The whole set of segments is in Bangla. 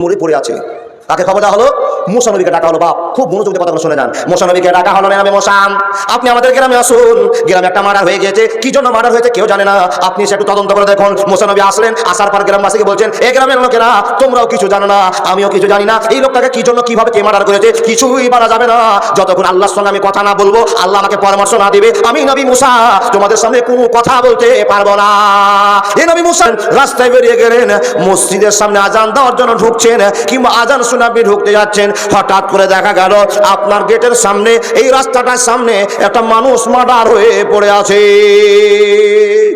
মরে পড়ে আছে। তাকে খবর দেওয়া হলো, মুসা নবীকে ডাকা হলো। বাপ খুব মনোযোগ দিয়ে কথাগুলো শুনে যান। মুসা নবীকে ডাকা হলো, নামে মুসা, আপনি আমাদের গ্রামে আসুন। গ্রামে একটা মার্ডার হয়ে গেছে, কি জন্য মার্ডার হয়েছে কেউ জানে না, আপনি সেটা একটু তদন্ত করে দেখুন। মুসা নবী আসলেন, আসার পর গ্রামবাসীকে বলছেন, এই গ্রামের লোকেরা তোমরাও কিছু জানো না, আমিও কিছু জানি না, এই লোকটাকে কি জন্য কিভাবে কে মার্ডার করেছে কিছুই বলা যাবে না যতক্ষণ আল্লাহর সঙ্গে আমি কথা না বলবো, আল্লাহ আমাকে পরামর্শ না দিবে, আমি নবী মুসা তোমাদের সামনে কোনো কথা বলতে পারবো না। এই নবী মুসা রাস্তায় বেরিয়ে গেলেন, মসজিদের সামনে আজান দেওয়ার জন্য ঢুকছেন কিংবা আজান শুনে আপনি ঢুকতে যাচ্ছেন, হঠাৎ করে দেখা গেল আপনার গেটের সামনে, এই রাস্তাটার সামনে একটা মানুষ মার্ডার হয়ে পড়ে আছে।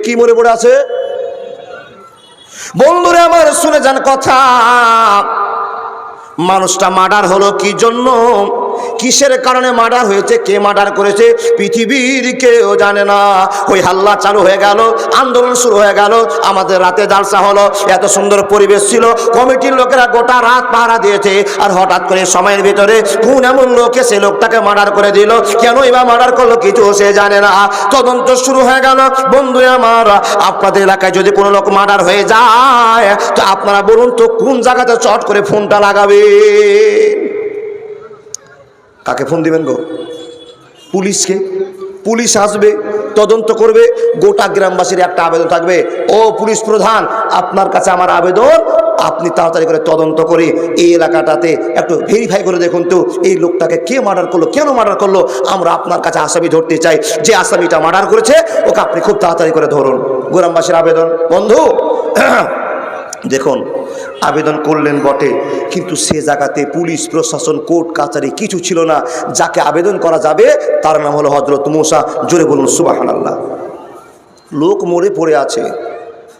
কি মরে পড়ে আছে? বন্ধুরা আমার শুনে যান কথা, মানুষটা মার্ডার হলো কি জন্য, কিসের কারণে মার্ডার হয়েছে, কে মার্ডার করেছে পৃথিবীর কেউ জানে না। ওই হাল্লা চালু হয়ে গেল, আন্দোলন শুরু হয়ে গেল, আমাদের রাতে জালসা হলো, এত সুন্দর পরিবেশ ছিল, কমিটির লোকেরা গোটা রাত পাহারা দিয়েছে, আর হঠাৎ করে সময়ের ভিতরে কোন এমন লোক সে লোকটাকে মার্ডার করে দিল, কেন এবার মার্ডার করলো কিছু সে জানে না। তদন্ত শুরু হয়ে গেল। বন্ধু আমার, আপনাদের এলাকায় যদি কোনো লোক মার্ডার হয়ে যায় তো আপনারা বলুন তো কোন জায়গাতে চট করে ফোনটা লাগাবে? কাকে ফোন দিবেন গো? পুলিশকে। পুলিশ আসবে, তদন্ত করবে, গোটা গ্রামবাসীর একটা আবেদন থাকবে, ও পুলিশ প্রধান আপনার কাছে আমার আবেদন, আপনি তাড়াতাড়ি করে তদন্ত করে এই এলাকাটাতে একটু ভেরিফাই করে দেখুন তো এই লোকটাকে কে মার্ডার করলো, কেন মার্ডার করলো, আমরা আপনার কাছে আসামি ধরতে চাই, যে আসামিটা মার্ডার করেছে ওকে আপনি খুব তাড়াতাড়ি করে ধরুন। গ্রামবাসীর আবেদন। বন্ধু দেখুন, আবেদন করলেন বটে, কিন্তু সে জায়গাতে পুলিশ প্রশাসন কোর্ট কাছারি কিছু ছিল না। যাকে আবেদন করা যাবে তার নাম হলো হযরত মুসা। জোরে বলুন সুবহানাল্লাহ। লোক মরে পড়ে আছে।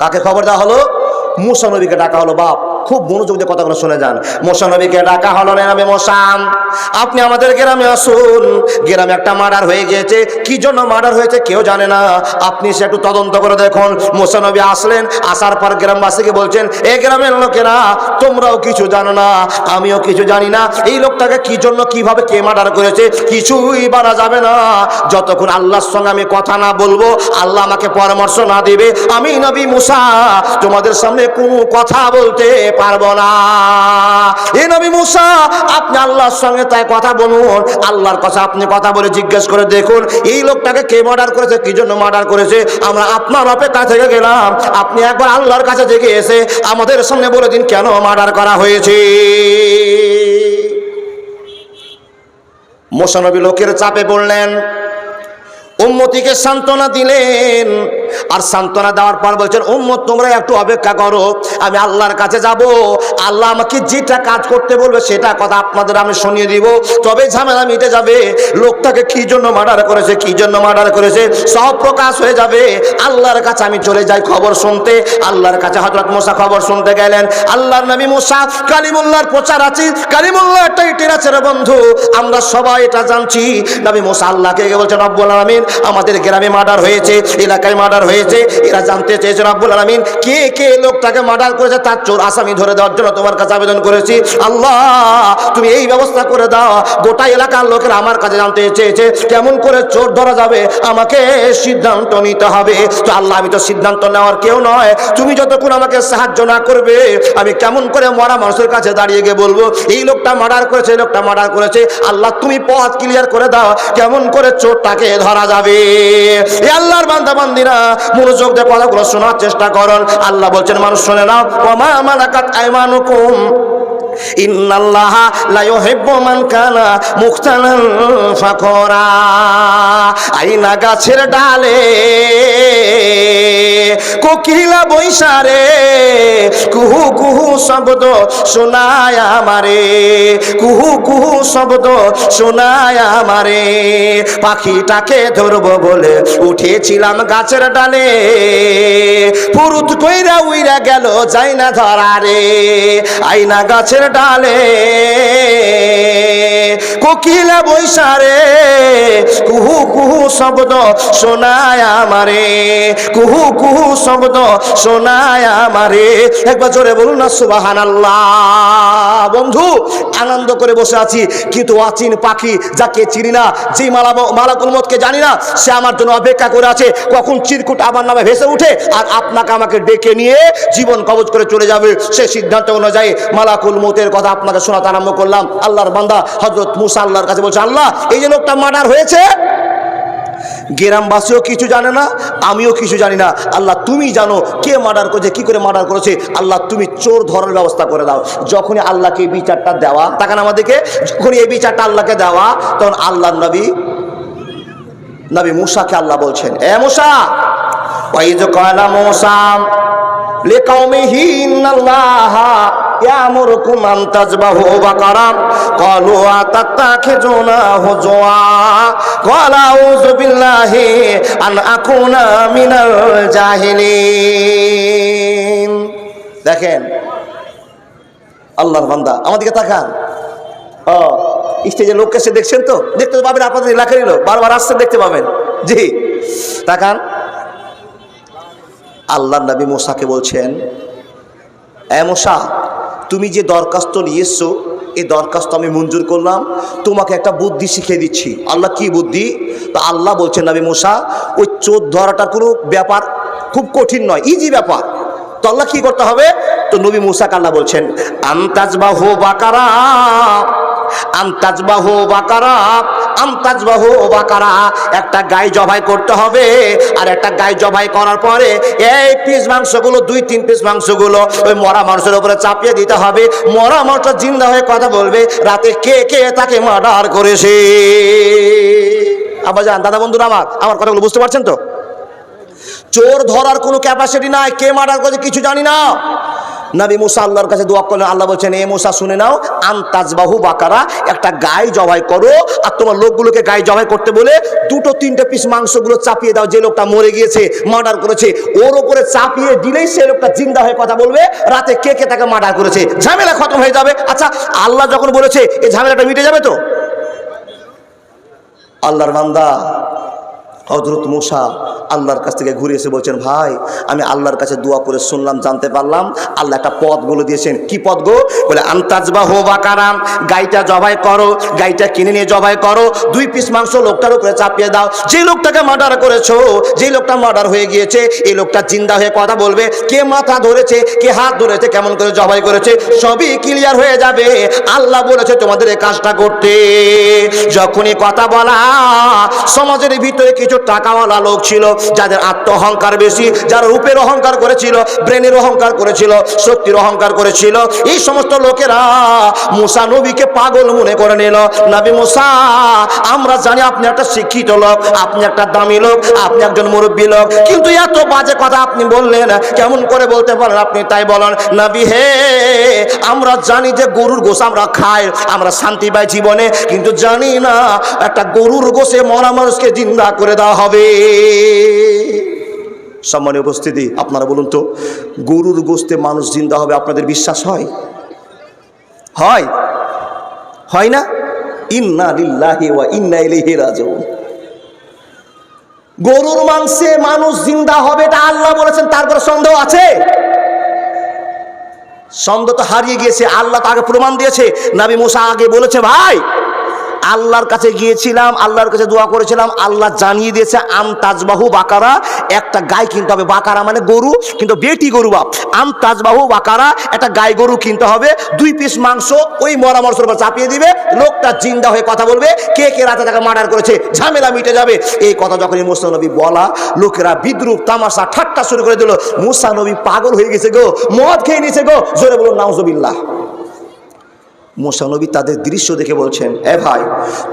কাকে খবর দেওয়া হলো? মুসা নবীকে ডাকা হলো। বাপ খুব মনোযোগ দিয়ে কথাগুলো শুনে যান। মুসা নবীকে ডাকা হলো, নামে মুসা, আপনি আমাদের গ্রামে আসুন। গ্রামে একটা মার্ডার হয়ে গেছে, কি জন্য মার্ডার হয়েছে কেউ জানে না, আপনি সে একটু তদন্ত করে দেখুন। মুসা নবী আসলেন, আসার পর গ্রামবাসীকে বলছেন, এই গ্রামের লোকেরা তোমরাও কিছু জানো না, আমিও কিছু জানি না, এই লোকটাকে কি জন্য কিভাবে কে মার্ডার করেছে কিছুই বলা যাবে না যতক্ষণ আল্লাহর সঙ্গে আমি কথা না বলবো, আল্লাহ আমাকে পরামর্শ না দিবে, আমি নবী মুসা তোমাদের সামনে কোনো কথা বলতে পারবো না। এই নবী মুসা আপনি আল্লাহর সঙ্গে তাই কথা বলুন, আল্লাহর কথা আপনি কথা বলে জিজ্ঞেস করে দেখুন এই লোকটাকে কে মার্ডার করেছে, কি জন্য মার্ডার করেছে, আমরা আপনার অপেক্ষা থেকে গেলাম, আপনি একবার আল্লাহর কাছে জেগে এসে আমাদের সামনে বলে দিন কেন মার্ডার করা হয়েছে। মুসা নবী লোকের চাপে পড়লেন, উম্মতিকে সান্ত্বনা দিলেন, আর সান্ত্বনা দেওয়ার পর বলছেন, উম্মত তোমরা একটু অপেক্ষা করো, আমি আল্লাহর কাছে যাব, আল্লাহ আমাকে যেটা কাজ করতে বলবে সেটা কথা আপনাদের আমি শুনিয়ে দিব, তবে ঝামেলা মিটে যাবে। লোকটাকে কি জন্য মার্ডার করেছে, কি জন্য মার্ডার করেছে সব প্রকাশ হয়ে যাবে। আল্লাহর কাছে আমি চলে যাই খবর শুনতে। আল্লাহর কাছে হযরত মুসা খবর শুনতে গেলেন। আল্লাহর নবী মুসা কালিমুল্লাহর প্রচার আছে, কালিমুল্লাহ টাইটেল আছে রে বন্ধু, আমরা সবাই এটা জানছি। নবী মুসা আল্লাহকে বলছেন, রব্বুল আলামিন আমাদের গ্রামে মার্ডার হয়েছে, এলাকায় মার্ডার হয়েছে, এরা জানতে চেয়েছে রব্বুল আলামিন কে কে লোকটাকে মার্ডার করেছে তার চোর আসামি ধরে দেওয়ার জন্য তোমার কাছে আবেদন করেছি। আল্লাহ তুমি এই ব্যবস্থা করে দাও, গোটা এলাকার লোকেরা আমার কাছে জানতে চেয়েছে কেমন করে চোর ধরা যাবে, আমাকে সিদ্ধান্ত নিতে হবে। তো আল্লাহ আমি তো সিদ্ধান্ত নেওয়ার কেউ নয়, তুমি যতক্ষণ আমাকে সাহায্য না করবে আমি কেমন করে মরা মানুষের কাছে দাঁড়িয়ে গিয়ে বলবো এই লোকটা মার্ডার করেছে, এই লোকটা মার্ডার করেছে। আল্লাহ তুমি পথ ক্লিয়ার করে দাও, কেমন করে চোরটাকে ধরা যাবে। এই আল্লাহর বান্দা বান্দিরা মনোযোগ দিয়ে কথাগুলো শোনার চেষ্টা করুন। আল্লাহ বলছেন, মানুষ শুনে নাও, ওমা মালাকাত আইমানুকুম ইন্নাল্লাহা লা ইউহিব্বু মান কানা মুখতালান ফাখরা। আইনা গাছের ডালে কোকিলা বৈশারে কুহু কুহু শব্দ শোনায় আমারে, কুহু কুহু শব্দ শোনায় আমারে, পাখিটাকে ধরবো বলে উঠেছিলাম গাছের ডালে, ফুরুত কইরা উইরা গেল যাই না ধরা রে। আইনা গাছের ডালে কোকিলা বৈশারে কুহু কুহু শব্দ শোনায় আমারে, কুহু কুহু শব্দ শোনায় আমারে। একবার জোরে বলুন না সুবহানাল্লাহ। বন্ধু আনন্দ করে বসে আছি, কিন্তু অচিন পাখি যাকে চিনি না, যেই মালাকুল মউতকে জানি না, সে আমার জন্য অপেক্ষা করে আছে কখন চিরকুট আমার নামে ভেসে উঠে আর আপনাকে আমাকে ডেকে নিয়ে জীবন কবজ করে চলে যাবে। সে সিদ্ধান্ত অনুযায়ী মালাকুল মউতের কথা আপনাকে শোনাতে আরম্ভ করলাম। আল্লাহর বান্দা হযরত মুসা আল্লাহর কাছে বলছে, আল্লাহ, এই যে লোকটা মার্ডার হয়েছে, গ্রামবাসীও কিছু জানে না, আমিও কিছু জানি না। আল্লাহ তুমি জানো কে মার্ডার করেছে, কি করে মার্ডার করেছে। আল্লাহ তুমি চোর ধরার ব্যবস্থা করে দাও। যখনই আল্লাহকে এই বিচারটা দেওয়া, তাকান আমাদেরকে, যখনই এই বিচারটা আল্লাহকে দেওয়া, তখন আল্লাহর নবী মুসাকে আল্লাহ বলছেন, এ মুসা, ওয়াইয ক্বালা মুসা লিকাওমিহি ইন্নাল্লাহা ইয়ামুরুকুম আন তাযবাহু বাকারা ক্বালু আতাত্তাখিযুনা হুজওয়া ক্বালা আউযু বিল্লাহি আন আকুনা মিনাল জাহিলিন। দেখেন আল্লাহর বান্দা, আমাদেরকে তাকান। স্টেজে লোককে সে দেখছেন তো, দেখতে পাবেন আপনাদের এলাকারই লোক, বারবার আসছে, দেখতে পাবেন। জি, তাকান। আল্লাহর নবী মুসাকে বলছেন, এ মুসা, তুমি যে দরখাস্ত নিয়েছো, এই দরখাস্ত আমি মঞ্জুর করলাম, তোমাকে একটা বুদ্ধি শিখিয়ে দিচ্ছি। আল্লাহ কি বুদ্ধি? তো আল্লাহ বলছেন, নবী মুসা, ওই চোর ধরাটার কোনো ব্যাপার খুব কঠিন নয়, ইজি ব্যাপার। তো আল্লাহ কি করতে হবে? তো নবী মুসাকে আল্লাহ বলছেন, আনতাজবাহু বাকারা, আনতাজবাহু বাকারা, আনতাজবাহু বাকারা, একটা গাই জবাই করতে হবে। আর একটা গাই জবাই করার পরে এই পিস মাংসগুলো, 2-3 পিস মাংসগুলো ওই মরা মানুষের উপরে চাপিয়ে দিতে হবে। মরা মানুষটা জিন্দা হয়ে কথা বলবে, রাতে কে কে তাকে মার্ডার করেছে। আব্বাজান, দাদা বন্ধুরা, আমার কথাগুলো বুঝতে পারছেন তো? চোর ধরার কোনো ক্যাপাসিটি নাই, কে মার্ডার করেছে কিছু জানি না। নবী মুসা আল্লাহর কাছে দোয়া করলেন। আল্লাহ বলছেন, এ মুসা শুনে নাও, আনতাজবাহু বাকারা, একটা গাই জবাই করো। আর তোমার লোকগুলোকে গাই জবাই করতে বলে 2-3 পিস মাংসগুলো চাপিয়ে দাও। যে লোকটা মরে গিয়েছে, মার্ডার করেছে, ওর উপরে চাপিয়ে দিলেই সে লোকটা জিন্দা হয়ে কথা বলবে, রাতে কে কে তাকে মার্ডার করেছে, ঝামেলা খতম হয়ে যাবে। আচ্ছা, আল্লাহ যখন বলেছে, এই ঝামেলাটা মিটে যাবে তো? আল্লাহর বান্দা হযরত মুসা আল্লাহর কাছ থেকে ঘুরে এসে বলছেন, ভাই, আমি আল্লাহর কাছে দোয়া করে শুনলাম, জানতে পারলাম আল্লাহ একটা পথ বলে দিয়েছেন। কি পথ গো? বলে, আনতাজবাহু বাকারা, গাইটা জবাই করো, গাইটা কিনে নিয়ে জবাই করো, 2 পিস মাংস লোকটার উপরে চাপিয়ে দাও। যে লোকটাকে মার্ডার করেছো, যে লোকটা মার্ডার হয়ে গিয়েছে, এই লোকটা জিন্দা হয়ে কথা বলবে, কে মাথা ধরেছে, কে হাত ধরেছে, কেমন করে জবাই করেছে, সবই ক্লিয়ার হয়ে যাবে। আল্লাহ বলেছে তোমাদের এই কাজটা করতে। যখনই কথা বলা, সমাজের ভিতরে কিছু টাকাওয়ালা লোক ছিল, যাদের আত্ম অহংকার বেশি, যারা রূপের অহংকার করেছিল, ব্রেনের অহংকার করেছিল, শক্তির অহংকার করেছিল, এই সমস্ত লোকেরা মুসা নবীকে পাগল মনে করে নিল। নবী মুসা, আমরা জানি আপনি একটা শিক্ষিত লোক, আপনি একটা দামি লোক, আপনি একজন মুরব্বী লোক, কিন্তু এত বাজে কথা আপনি বললেন, কেমন করে বলতে পারেন আপনি? তাই বলেন, নবী হে, আমরা জানি যে গরুর গোশ আমরা খাই, আমরা শান্তি পাই জীবনে, কিন্তু জানি না একটা গরুর গোশে মরা মানুষকে জিন্দা করে দেওয়া হবে। সম্মানীয় উপস্থিতি, আপনারা বলুন তো, গরুর গোশতে মানুষ জিন্দা হবে আপনাদের বিশ্বাস হয়? হয়? হয় না? ইন্না লিল্লাহি ওয়া ইন্না ইলাইহি রাজিউন। গরুর মাংসে মানুষ জিন্দা হবে, এটা আল্লাহ বলেছেন, তারপরে সন্দেহ আছে? সন্দেহ তো হারিয়ে গিয়েছে, আল্লাহ তাকে প্রমাণ দিয়েছে। নবী মুসা আগে বলেছে, ভাই, আল্লাহর কাছে গিয়েছিলাম, আল্লাহর কাছে দোয়া করেছিলাম, আল্লাহ জানিয়ে দিয়েছে আনতাজবাহু বাকারা, একটা গাই কিনতে হবে। বাকারা মানে গরু, কিন্তু বেটি গরু বাপ। আনতাজবাহু বাকারা, একটা গাই গরু কিনতে হবে, 2 পিস মাংস ওই মরা মানুষের উপর চাপিয়ে দিবে, লোকটা জিন্দা হয়ে কথা বলবে, কে কে রাতে তাকে মার্ডার করেছে, ঝামেলা মিটে যাবে। এই কথা যখন মুসা নবী বলা, লোকেরা বিদ্রুপ, তামাশা, ঠাট্টা শুরু করে দিল। মুসা নবী পাগল হয়ে গেছে গো, মদ খেয়ে নিয়েছে গো, জোরে বলুন নাউজুবিল্লাহ। মুসা নবী তাদের দৃশ্য দেখে বলছেন, এ ভাই,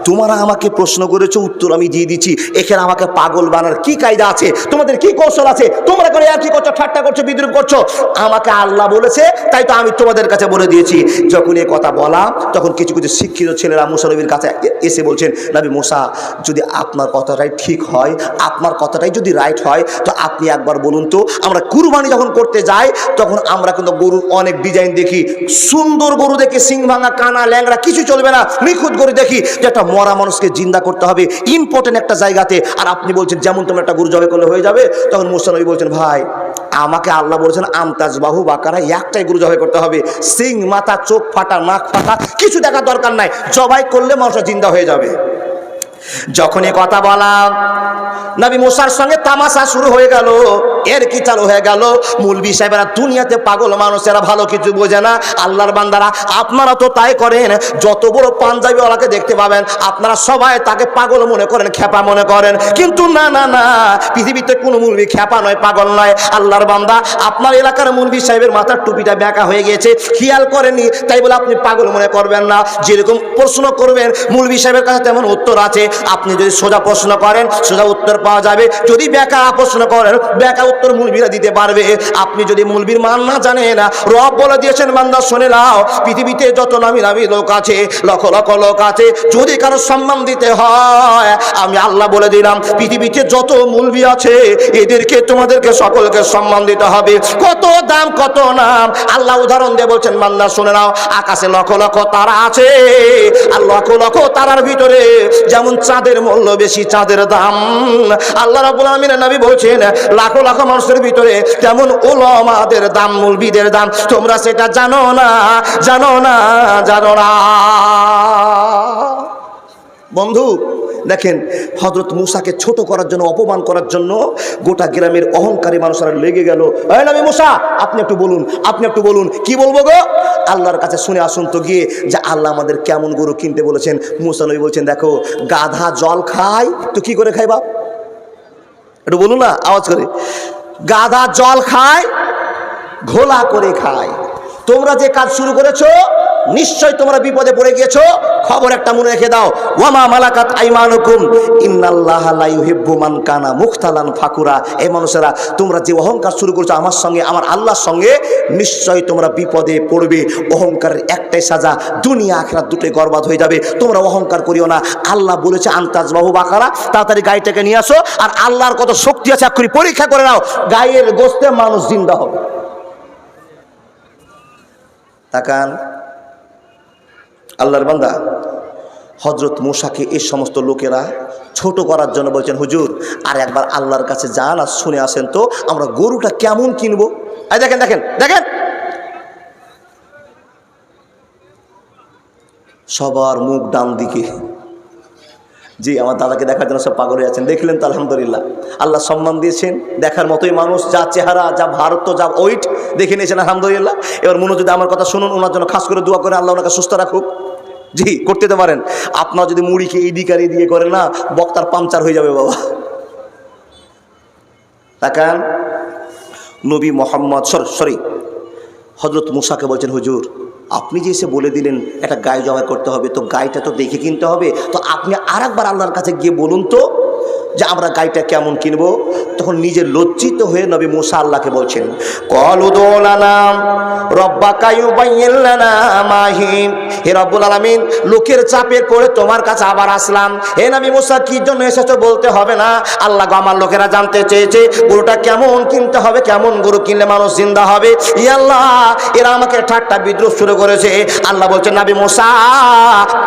তোমরা আমাকে প্রশ্ন করেছো, উত্তর আমি দিয়ে দিচ্ছি, এখানে আমাকে পাগল বানার কি কায়দা আছে, তোমাদের কি কৌশল আছে, তোমরা করে আর কি করছো, ঠাট্টা করছো, বিদ্রুপ করছো। আমাকে আল্লাহ বলেছে, তাই তো আমি তোমাদের কাছে বলে দিয়েছি। যখন এই কথা বলা, তখন কিছু কিছু শিক্ষিত ছেলেরা মুসা নবীর কাছে এসে বলছেন, নবী মুসা, যদি আপনার কথাটাই ঠিক হয়, আপনার কথাটাই যদি রাইট হয়, তো আপনি একবার বলুন তো, আমরা কুরবানি যখন করতে যাই, তখন আমরা কিন্তু গরুর অনেক ডিজাইন দেখি, সুন্দর গরু দেখি, সিং ভাঙা, কানা, ল্যাংড়া কিছু চলবে না, নিখুঁত গরু দেখি, যে একটা মরা মানুষকে জিন্দা করতে হবে ইম্পর্টেন্ট একটা জায়গাতে, আর আপনি বলছেন যেমন তোমরা একটা গরু জবাই করলে হয়ে যাবে। তখন মুসা নবী বলছেন, ভাই, আমাকে আল্লাহ বলেছেন আমতাজ বাহু বাকারা, একটাই গরু জবাই করতে হবে। সিং মাথা, চোখ ফাটা, নাক ফাটা কিছু দেখার দরকার নাই, জবাই করলে মানুষ জিন্দা হয়ে যাবে। যখন এ কথা বলা, নবী মুসার সঙ্গে তামাশা শুরু হয়ে গেল, এর কি চালু হয়ে গেল। মৌলবি সাহেবেরা দুনিয়াতে পাগল মানুষেরা, ভালো কিছু বোঝে না। আল্লাহর বান্দারা আপনারা তো তাই করেন, যত বড় পাঞ্জাবিওয়ালাকে দেখতে পাবেন আপনারা সবাই তাকে পাগল মনে করেন, খেপা মনে করেন। কিন্তু না না না, পৃথিবীতে কোনো মৌলবি খেপা নয়, পাগল নয়। আল্লাহর বান্দা, আপনার এলাকার মৌলবি সাহেবের মাথার টুপিটা বেঁকা হয়ে গেছে, খেয়াল করেনি, তাই বলে আপনি পাগল মনে করবেন না। যেরকম প্রশ্ন করবেন মৌলবি সাহেবের কাছে তেমন উত্তর আছে। আপনি যদি সোজা প্রশ্ন করেন সোজা উত্তর পাওয়া যাবে, যদি বেকা প্রশ্ন করেন বেকা উত্তর মৌলবীরা দিতে পারবে। আপনি যদি মৌলবীর মান না জানেন, রব বলে দিয়েছেন বান্দা শুনে নাও, পৃথিবীতে যত নামি নামি লোক আছে, লক্ষ লক্ষ লোক আছে, যদি কারো সম্মান দিতে হয় আমি আল্লাহ বলে দিলাম, পৃথিবীতে যত মৌলবী আছে এদেরকে তোমাদেরকে সকলকে সম্মান দিতে হবে। কত দাম কত নাম, আল্লাহ উদাহরণ দিয়ে বলছেন বান্দা শুনে নাও, আকাশে লক্ষ লক্ষ তারা আছে, আর লক্ষ লক্ষ তারার ভিতরে যেমন চাঁদের মূল্য বেশি, চাঁদের দাম, আল্লাহ রাব্বুল আলামিনের নবী বলছেন লাখো লাখো মানুষের ভিতরে তেমন উলামাদের দাম, মুলবিদের দাম তোমরা সেটা জানো না, জানো না, জানো না। বন্ধু দেখেন, হযরত মূসাকে ছোট করার জন্য, অপমান করার জন্য গোটা গ্রামের অহংকারী মানুষরা লেগে গেল। এই নবী মূসা, আপনি একটু বলুন, আপনি একটু বলুন। কি বলবো গো? আল্লাহর কাছে শুনে আসুন তো গিয়ে যে আল্লাহ আমাদের কেমন গরু কিনতে বলেছেন। মূসা নবী বলছেন, দেখো গাধা জল খায় তো কি করে খায় বাপ? একটু বলুন না আওয়াজ করে। গাধা জল খায়, ঘোলা করে খায়। তোমরা যে কাজ শুরু করেছো নিশ্চয় তোমরা বিপদে পড়ে গিয়েছো। খবর একটা মনে রেখে দাও, ওয়ামা মালাকাত আইমানুকুম ইন্নাল্লাহা লা ইউহিব্বু মান কানা মুখতালান ফাকুরা। এই মানুষেরা, তোমরা যে অহংকার শুরু করেছো আমার সঙ্গে, আমার আল্লাহর সঙ্গে, নিশ্চয় তোমরা বিপদে পড়বে। অহংকারের একটাই সাজা, দুনিয়া আখিরাত দুটোই বরবাদ হয়ে যাবে। তোমরা অহংকার করিও না। আল্লাহ বলেছে আনতাজ বাহু বাকারা, তাড়াতাড়ি গাইটাকে নিয়ে আসো, আর আল্লাহর কত শক্তি আছে এক্ষুনি পরীক্ষা করে নাও, গায়ের গোশতে মানুষ জিন্দা হবে। তাকান, আল্লাহর বান্দা হযরত মূসাকে এই সমস্ত লোকেরা ছোট করার জন্য বলছেন, হুজুর আর একবার আল্লাহর কাছে যান আর শুনে আসেন তো আমরা গরুটা কেমন কিনবো। এই দেখেন দেখেন দেখেন, সবার মুখ ডান দিকে। জি, আমার দাদাকে দেখার জন্য সব পাগল হয়ে আছেন, দেখলেন তো আলহামদুলিল্লাহ, আল্লাহ সম্মান দিয়েছেন, দেখার মতোই মানুষ, যা চেহারা, যা ভারত, যা ওয়েট দেখে নিয়েছেন আলহামদুলিল্লাহ। এবার মনে যদি আমার কথা শুনুন, ওনার জন্য খাস করে দোয়া করে আল্লাহ ওনাকে সুস্থ রাখুক। জি, করতে তো পারেন। আপনার যদি মুড়িকে ইদিকারি দিয়ে করেন না, বক্তার পাংচার হয়ে যাবে বাবা। তাকান, নবী মোহাম্মদ সরি হযরত মূসাকে বলছেন, হুজুর আপনি যে এসে বলে দিলেন একটা গাই জবাই করতে হবে, তো গাইটা তো দেখে কিনতে হবে, তো আপনি আর একবার আল্লাহর কাছে গিয়ে বলুন তো যে আমরা গাইটা কেমন কিনবো। তখন নিজে লজ্জিত হয়ে নবী মূসা আল্লাহকে বলছেন, ক্বালু দুলানা রাব্বাকা ইউবাইয়িন লানা মা হি। হে রব্বুল আলামিন, লোকের চাপে পড়ে তোমার কাছে আবার আসলাম। হে নবী মূসা, কি জন্য এসেছো বলতে হবে না। আল্লাহ গো, আমার লোকেরা জানতে চেয়েছে গরুটা কেমন কিনতে হবে, কেমন গরু কিনলে মানুষ জিন্দা হবে। ই আল্লাহ, এরা আমাকে ঠাট্টা বিদ্রুপ শুরু করেছে। আল্লাহ বলছেন, নবী মূসা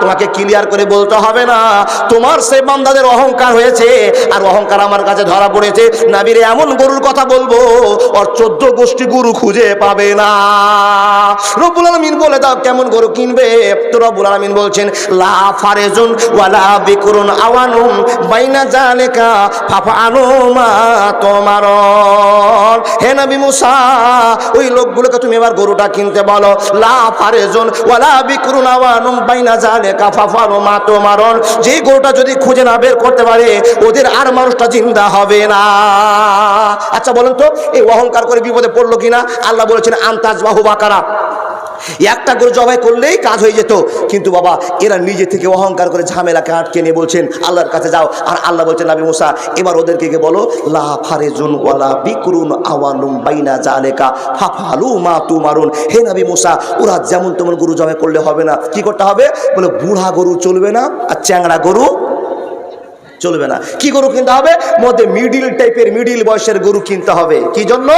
তোমাকে ক্লিয়ার করে বলতে হবে না, তোমার সেই বান্দাদের অহংকার হয়েছে, আর অহংকার আমার কাছে ধরা পড়েছে। নবীরে এমন গরুর কথা বলবো ওর 14 গোষ্ঠী গরু খুঁজে পাবে না। রব্বুল আলামিন বলে দাও কেমন গরু কিনবে। তো রব্বুল আলামিন বলছেন, লা ফারেজুন ওয়ালা বিকরুন আওয়ানুম বাইনা জালিকা ফাফআলু মা তুমারুন। হে নবী মূসা, ওই লোকগুলোকে তুমি এবার গরুটা কিনতে বলো, লা ফারেজুন ওয়ালা বিকরুন আওয়ানুম বাইনা জালিকা ফাফআলু মা তুমারুন। যে গরুটা যদি খুঁজে না বের করতে পারে ওদের আর মানুষটা জিন্দা হবে না। আচ্ছা বলেন তো, এই অহংকার করে বিপদে পড়লো কিনা? আল্লাহ বলেছেন আনতাজ বাহু বাকারা, একটা গরু জবাই করলেই কাজ হয়ে যেত। কিন্তু বাবা, এরা নিজে থেকে অহংকার করে ঝামেলাকে আটকে নিয়ে বলছেন আল্লাহর কাছে যাও। আর আল্লাহ বলছেন, নবী মূসা এবার ওদেরকে বলো, লা ফারেজুন ওয়ালা বিকরুন আওয়ানুম বাইনা জালিকা ফাফআলু মা তুমারুন। হে নবী মূসা, ওরা যেমন তেমন গরু জবাই করলে হবে না। কি করতে হবে? বলে বুড়া গরু চলবে না, আর চ্যাংড়া গরু চলবে না। কি গরু কিনতে হবে? মধ্যে মিডিল টাইপের, মিডিল বয়সের গরু কিনতে হবে। কি জন্য?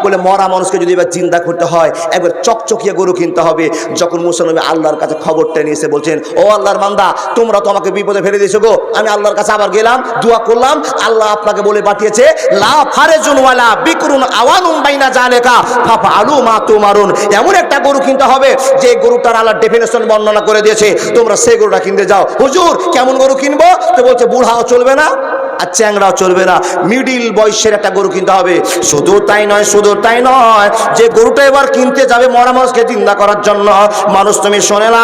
বলে মরা মানুষকে যদি এবার জিন্দা করতে হয় একবার চকচকিয়া গরু কিনতে হবে। যখন মুসা নবী আল্লাহর কাছে খবরটা নিয়ে এসে বলছেন, ও আল্লাহর বান্দা, তোমরা তো আমাকে বিপদে ফেলে দিয়েছো গো। আমি আল্লাহর কাছে আবার গেলাম, দোয়া করলাম, আল্লাহ আপনাকে বলে পাঠিয়েছে লা ফারেজুন ওয়ালা বিকরুন আওয়ানুম বাইনা জালেকা ফাফআলু মা তুমারুন। এমন একটা গরু কিনতে হবে যে গরুটার আল্লাহ ডেফিনেশন বর্ণনা করে দিয়েছে, তোমরা সেই গরুটা কিনতে যাও। হুজুর কেমন গরু কিনবো? তো বলছে বুড়াও চলবে না আর চ্যাংড়াও চলবে না, মিডিল বয়সের একটা গরু কিনতে হবে। শুধু তাই নয়, শুধু তাই নয়, যে গরুটা এবার কিনতে যাবে মরা মানুষকে জিন্দা করার জন্য, মানুষ তুমি শোনে না,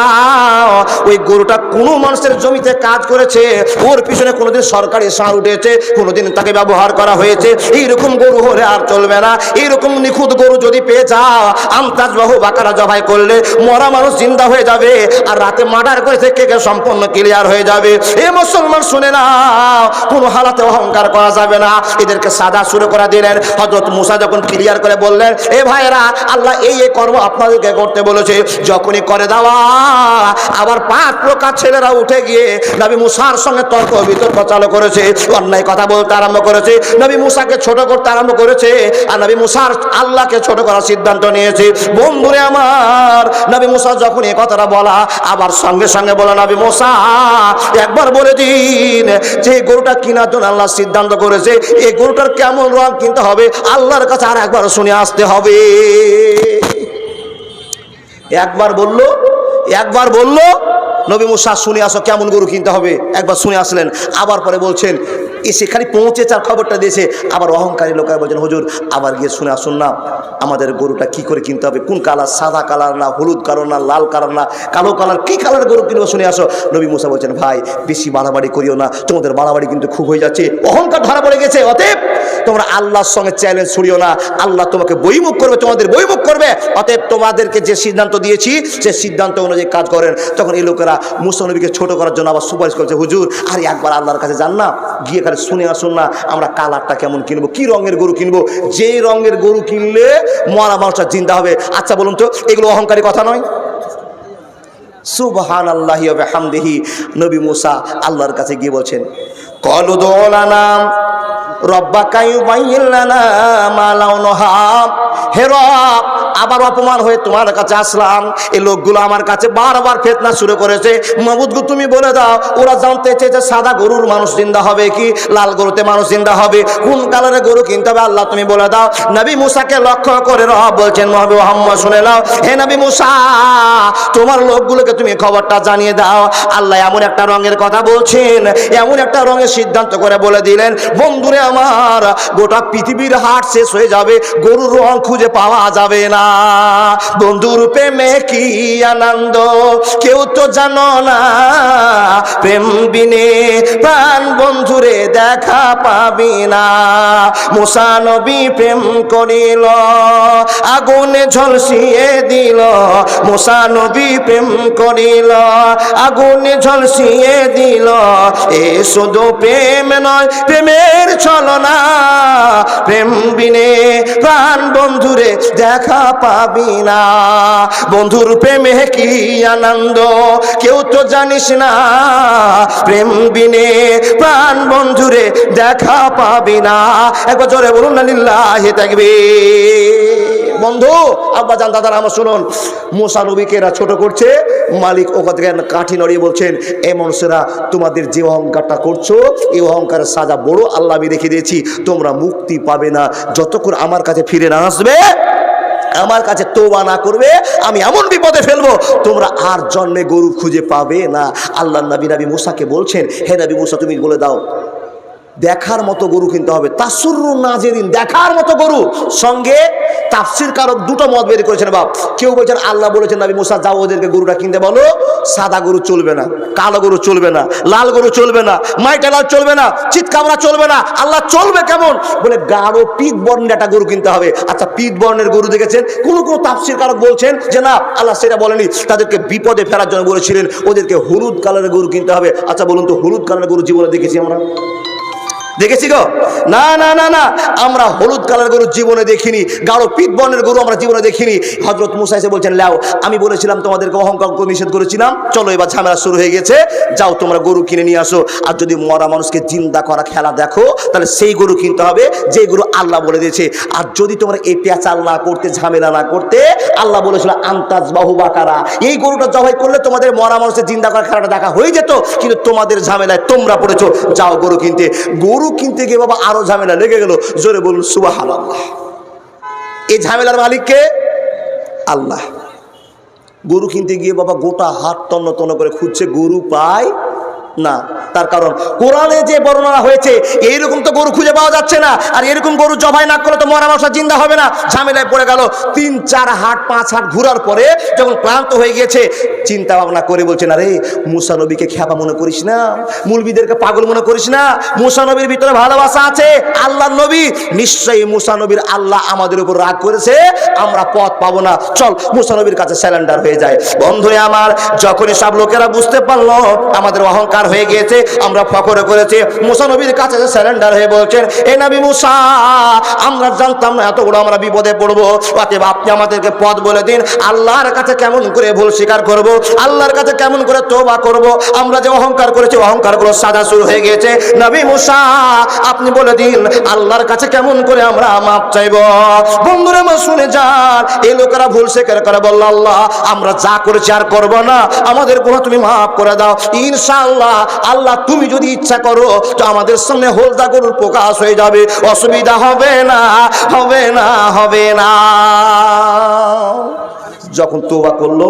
ওই গরুটা কোনো মানুষের জমিতে কাজ করেছে, ওর পিছনে কোনোদিন সরকারি সার উঠেছে, কোনোদিন তাকে ব্যবহার করা হয়েছে, এইরকম গরু হলে আর চলবে না। এইরকম নিখুঁত গরু যদি পেয়ে যাও, আমতাজ বাহু বাকারা জবাই করলে মরা মানুষ জিন্দা হয়ে যাবে, আর রাতে মার্ডার করেছে কেকে সম্পূর্ণ ক্লিয়ার হয়ে যাবে। এ মুসলমান শুনে না, কোনো হালাতে অহংকার করা যাবে না। এদেরকে সাজা শুরু করে দিলেন। হযরত মুসা যখন ক্লিয়ার করে বললেন, এ ভাইরা, আল্লাহ এই কর্ম আপনাদেরকে করতে বলেছে, যখনই করে দেওয়া, আবার 5 প্রকার ছেলেরা উঠে গিয়ে নবী মুসার সঙ্গে তর্ক বিতর্ক চালু করেছে, অন্যায় কথা বলতে আরম্ভ করেছে, নবী মুসাকে ছোট করতে আরম্ভ করেছে, আর নবী মুসার আল্লাহকে ছোট করার সিদ্ধান্ত নিয়েছে। বন্ধুরে আমার, নবী মুসা যখন এই কথাটা বলা, আবার সঙ্গে সঙ্গে বলা, নবী মুসা একবার বলে দিন যে গরুটা কেনার জন্য আল্লাহ সিদ্ধান্ত করেছে, এই গরুটার কেমন রং কিনতে হবে আল্লাহর কাছে আর একবার শুনে আসতে হবে। একবার বললো নবী মুসা, শুনে আসো কেমন গরু কিনতে হবে। একবার শুনে আসলেন, আবার পরে বলছেন, এসে খালি পৌঁছে চার খবরটা দিয়েছে, আবার অহংকারী লোকেরা বলছেন, হুজুর আবার গিয়ে শুনে আসুন না, আমাদের গরুটা কি করে কিনতে হবে, কোন কালার, সাদা কালার না হলুদ কালার না লাল কালার না কালো কালার, কি কালার গরু কিনবো শুনে আসো। নবী মুসা বলছেন, ভাই বেশি বাড়াবাড়ি করিও না, তোমাদের বাড়াবাড়ি কিন্তু খুব হয়ে যাচ্ছে, অহংকার ধরা পড়ে গেছে, অতএব তোমরা আল্লাহর সঙ্গে চ্যালেঞ্জ ছুড়িও না, আল্লাহ তোমাকে বইমুখ করবে, তোমাদের বইমুখ করবে, অতএব তোমাদেরকে যে সিদ্ধান্ত দিয়েছি সে সিদ্ধান্ত অনুযায়ী কাজ করেন। তখন এই লোকেরা মুসা নবীকে ছোট করার জন্য আবার সুপারিশ করছে, হুজুর আরে একবার আল্লাহর কাছে যান না, গিয়ে খালি শুনে আসুন না, আমরা কালারটা কেমন কিনবো, কি রঙের গরু কিনবো, যেই রঙের গরু কিনলে মরা মানুষটা জিন্দা হবে। আচ্ছা বলুন তো, এগুলো অহংকারী কথা নয়? সুবহানাল্লাহি ওয়া বিহামদিহি। নবী মুসা আল্লাহর কাছে গিয়ে বলছেন, ক্বালু দু'উ লানা রাব্বাকা ইউবাইয়িন লানা মা লাউনুহা। হে রব, আবার অপমান হয়ে তোমার কাছে আসলাম, এই লোকগুলো আমার কাছে বারবার ফিতনা শুরু করেছে, মাবুদ গো তুমি বলে দাও, ওরা জানতে চেয়েছে সাদা গরুর মানুষ জিন্দা হবে কি লাল গরুতে মানুষ জিন্দা হবে, কোন কালারের গরু কিনতে হবে, আল্লাহ তুমি বলে দাও। নবী মুসাকে লক্ষ্য করে রব বলছেন, নবী মুহাম্মদ শুনে নাও, হে নবী মুসা, তোমার লোকগুলোকে তুমি খবরটা জানিয়ে দাও, আল্লাহ এমন একটা রঙের কথা বলছেন, এমন একটা রঙের সিদ্ধান্ত করে বলে দিলেন। বন্ধুরে আমার, গোটা পৃথিবীর হাট শেষ হয়ে যাবে, গরুর রং খুঁজে পাওয়া যাবে না। বন্ধুর প্রেমে কি আনন্দ কেউ তো জানো না, প্রেম বিনে প্রাণ বন্ধুরে দেখা পাবি না। মুসা নবী প্রেম করিল, আগুনে ঝলসিয়ে দিল, মুসা নবী প্রেম করিল, আগুনে ঝলসিয়ে দিল। এ শুধু প্রেম নয়, প্রেমের ছলনা, প্রেম বিনে প্রাণ বন্ধুরে দেখা পাবি না। বন্ধুর প্রেমে কি আনন্দ কেউ তো জানিস না, প্রেম বিনে প্রাণ বন্ধুরে দেখা পাবি না। একবার জোরে বলুন না লিল্লাহি তাকবীর। বন্ধু, আব্বা জান, দাদারা আমার শুনুন, মুসা নবীকে এরা ছোট করছে, মালিক ওখান থেকে কাঠি নড়িয়ে বলছেন, এ মানুষেরা তোমাদের যে অহংকারটা করছো, এই অহংকারের সাজা বড় আল্লাহ আমি রেখে দিয়েছি, তোমরা মুক্তি পাবে না যতক্ষণ আমার কাছে ফিরে না আসবে, আমার কাছে তওবা না করবে, আমি এমন বিপদে ফেলবো তোমরা আর জন্মে গরু খুঁজে পাবে না। আল্লাহ নবী মুসাকে বলছেন, হে নবী মুসা তুমি বলে দাও, দেখার মতো গরু কিনতে হবে, তাসুররুন নাজিরিন, দেখার মতো গরু। সঙ্গে তাফসীর কারক দুটো মত বের করেছেন বাপ। কেউ বলছেন আল্লাহ বলেছেন নবী মুসা যাও ওদেরকে গরুটা কিনতে বলো, সাদা গরু চলবে না, কালো গরু চলবে না, লাল গরু চলবে না, মাইটা লাল চলবে না, চিৎকামরা চলবে না, আল্লাহ চলবে কেমন, বলে গাঢ় পিত বর্ণের একটা গরু কিনতে হবে। আচ্ছা পিত বর্ণের গরু দেখেছেন? কোনো তাফসীর কারক বলছেন যে না, আল্লাহ সেটা বলেনি, তাদেরকে বিপদে ফেরার জন্য বলেছিলেন ওদেরকে হলুদ কালারের গরু কিনতে হবে। আচ্ছা বলুন তো, হলুদ কালারের গরু জীবনে দেখেছি আমরা? দেখেছি গো? না না না না, আমরা হলুদ কালার গরু জীবনে দেখিনি, গাঢ় পিত বর্ণের গরু আমরা জীবনে দেখিনি। হযরত মুসা এসে বলছেন, লাও, আমি বলেছিলাম তোমাদেরকে অহংকার করে নিষেধ করেছিলাম, চলো এবার ঝামেলা শুরু হয়ে গেছে, যাও তোমরা গরু কিনে নিয়ে আসো। আর যদি মরা মানুষকে জিন্দা করা খেলা দেখো তাহলে সেই গরু কিনতে হবে যে গরু আল্লাহ বলে দিয়েছে। আর যদি তোমরা এই পেঁচাল না করতে, ঝামেলা না করতে, আল্লাহ বলেছিল আন্তাজ বাহু বাকারা, এই গরুটা জবাই করলে তোমাদের মরা মানুষের জিন্দা করা খেলাটা দেখা হয়ে যেত, কিন্তু তোমাদের ঝামেলায় তোমরা পড়েছো, যাও গরু কিনতে। গরু কিনতে গিয়ে বাবা আরো ঝামেলা লেগে গেল। জোরে বলুন সুবহানাল্লাহ। এই ঝামেলার মালিক কে? আল্লাহ। গরু কিনতে গিয়ে বাবা গোটা হাত তন্ন তন্ন করে খুঁজছে, গরু পায় না। তার কারণ কোরআনে যে বর্ণনা হয়েছে এইরকম তো গরু খুঁজে পাওয়া যাচ্ছে না। আর এরকম গরু জবাই না করলে তো মরা মানুষ জিন্দা হবে না। ঝামেলায় পড়ে গেল। 3-4 হাট 5 হাট ঘোরার পরে যখন ক্লান্ত হয়ে গিয়েছে, চিন্তা ভাবনা করে বলছেন, আরে মুসা নবীকে খ্যাপা মনে করিস না, মুলবিদেরকে পাগল মনে করিস না, মুসা নবীর ভিতরে ভালোবাসা আছে। আল্লাহর নবী, নিশ্চয়ই মুসা নবীর আল্লাহ আমাদের উপর রাগ করেছে, আমরা পথ পাবো না, চল মুসা নবীর কাছে স্যালেন্ডার হয়ে যায়। বন্ধুরে আমার, যখনই সব লোকেরা বুঝতে পারলো আমাদের অহংকার হয়ে গিয়েছে, আমরা ফখর করেছি, মুসা নবীর কাছে স্যালেন্ডার হয়ে বলছেন, এ নবী মুসা, আমরা জানতাম না এত বড় আমরা বিপদে পড়বো, অতএব আপনি আমাদেরকে পথ বলে দিন। আল্লাহর কাছে কেমন করে ভুল স্বীকার করব, আল্লাহর কাছে কেমন করে তওবা করব, আমরা যে অহংকার করেছি অহংকারগুলো সাজা শুরু হয়ে গিয়েছে। নবী মুসা, আপনি বলে দিন আল্লাহর কাছে কেমন করে আমরা মাপ চাইব। বন্ধুরা আমার শুনে যান, এই লোকেরা ভুল স্বীকার করে বলল, আল্লাহ আমরা যা করেছি আর করব না, আমাদের গুনাহ তুমি মাফ করে দাও ইনশাআল্লাহ। আল্লাহ তুমি যদি ইচ্ছা করো তো আমাদের সামনে হলদা গরুর প্রকাশ হয়ে যাবে, অসুবিধা হবে না, হবে না, হবে না। যখন তওবা করলো,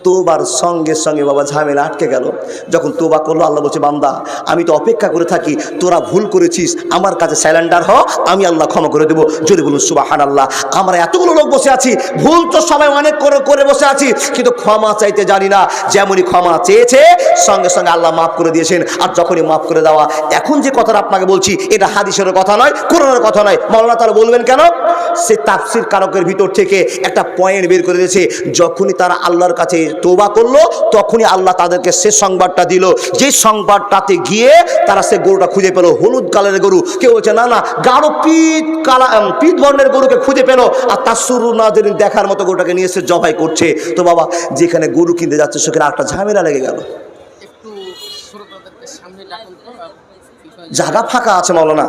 তোবার সঙ্গে সঙ্গে বাবা ঝামেলা আটকে গেল। যখন তোবা করলো, আল্লাহ বলছে, বান্দা আমি তো অপেক্ষা করে থাকি, তোরা ভুল করেছিস, আমার কাছে স্যালেন্ডার হ, আমি আল্লাহ ক্ষমা করে দেবো। যদি বলুন সুবহানাল্লাহ। আমরা এতগুলো লোক বসে আছি, ভুল তো সবাই অনেক করে বসে আছি, কিন্তু ক্ষমা চাইতে জানি না। যেমনই ক্ষমা চেয়েছে সঙ্গে সঙ্গে আল্লাহ মাফ করে দিয়েছেন। আর যখনই মাফ করে দেওয়া, এখন যে কথাটা আপনাকে বলছি এটা হাদিসের কথা নয়, কোরআনের কথা নয়। মাওলানা তারা বলবেন কেন? সে তাফসীর কারকের ভিতর থেকে একটা পয়েন্ট বের করে দিয়েছে। যখনই তারা আল্লাহর কাছে তওবা করলো, তখনই আল্লাহ তাদেরকে সে সংবাদটা দিল, যে সংবাদটাতে গিয়ে তারা সে গরুটা খুঁজে পেল, হলুদ কালারের গরু। কেউ বলছে না না, গাঢ় পিত বর্ণের গরুকে খুঁজে পেল, আর তার শুরু না যেদিন দেখার মতো গরুটাকে নিয়ে এসে জবাই করছে। তো বাবা যেখানে গরু কিনতে যাচ্ছে সেখানে একটা ঝামেলা লেগে গেল। জায়গা ফাঁকা আছে মাওলানা,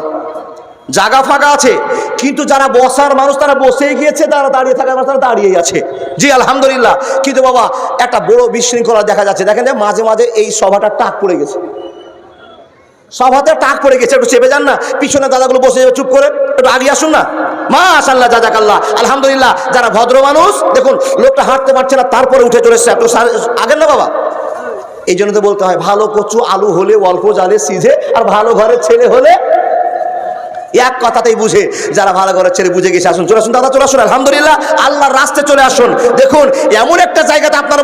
জায়গা ফাঁকা আছে, কিন্তু যারা বসার মানুষ তারা বসে গিয়েছে, তারা দাঁড়িয়ে থাকার মানুষ তারা দাঁড়িয়ে আছে। জি আলহামদুলিল্লাহ। কিন্তু বাবা একটা বড় বিশৃঙ্খলা দেখা যাচ্ছে। দেখেন যে মাঝে মাঝে এই সভাটা টাক পড়ে গেছে, সভাতে টাক পড়ে গেছে। একটু চেপে যান না, পিছনে দাদাগুলো বসে যাবে চুপ করে, একটু আগে আসুন না। মাশাআল্লাহ, জাযাকাল্লাহ, আলহামদুলিল্লাহ। যারা ভদ্র মানুষ, দেখুন লোকটা হাঁটতে পারছে না, তারপরে উঠে চলে এসছে, একটু আগের না বাবা। এই জন্য তো বলতে হয়, ভালো কচু আলু হলে অল্প জালে সিঝে, আর ভালো ঘরের ছেলে হলে এক কথাতেই বুঝে। যারা ভালো ঘরের ছেলে বুঝে গেছে, আসুন, চলে আসুন দাদা, চলে আসুন। আলহামদুলিল্লাহ, আল্লাহর রাস্তায় চলে আসুন। দেখুন এমন একটা জায়গাতে আপনারা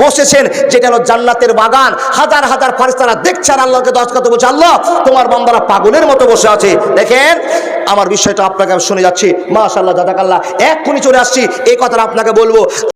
বসেছেন যেটা হলো জান্নাতের বাগান। হাজার হাজার ফেরেশতারা দেখছে আর আল্লাহকে দশকত বলছে, আল্লাহ তোমার বান্দারা পাগলের মতো বসে আছে। দেখেন আমার বিষয়টা আপনাকে শুনে যাচ্ছি। মাশাআল্লাহ, জাযাকাল্লাহ, এক্ষুনি চলে আসছি, এই কথাটা আপনাকে বলবো।